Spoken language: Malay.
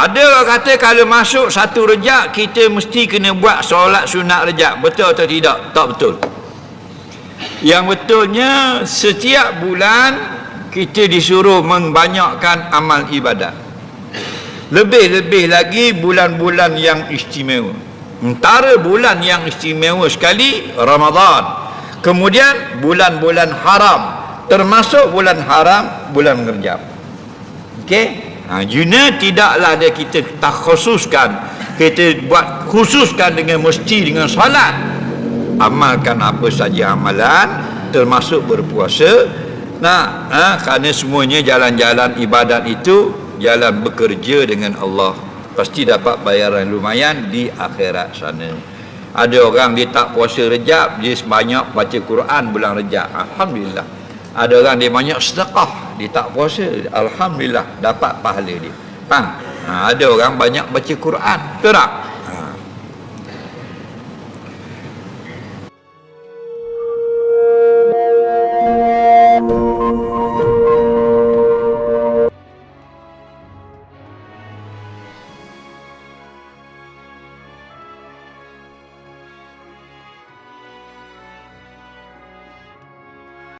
Ada orang kata kalau masuk satu Rejab kita mesti kena buat solat sunat Rejab. Betul atau tidak? Tak betul. Yang betulnya setiap bulan kita disuruh membanyakkan amal ibadat. Lebih-lebih lagi bulan-bulan yang istimewa. Antara bulan yang istimewa sekali Ramadan. Kemudian bulan-bulan haram. Termasuk bulan haram bulan Rejab. Okey? Juna tidaklah ada kita khususkan, kita buat khususkan dengan mesti dengan salat. Amalkan apa saja amalan, termasuk berpuasa. Kerana semuanya jalan-jalan ibadat itu jalan bekerja dengan Allah, pasti dapat bayaran lumayan di akhirat sana. Ada orang dia tak puasa Rejab, dia sebanyak baca Quran bulan Rejab, alhamdulillah. Ada orang dia banyak sedekah, dia tak puasa, alhamdulillah dapat pahala dia. Ada orang banyak baca Quran, betul tak?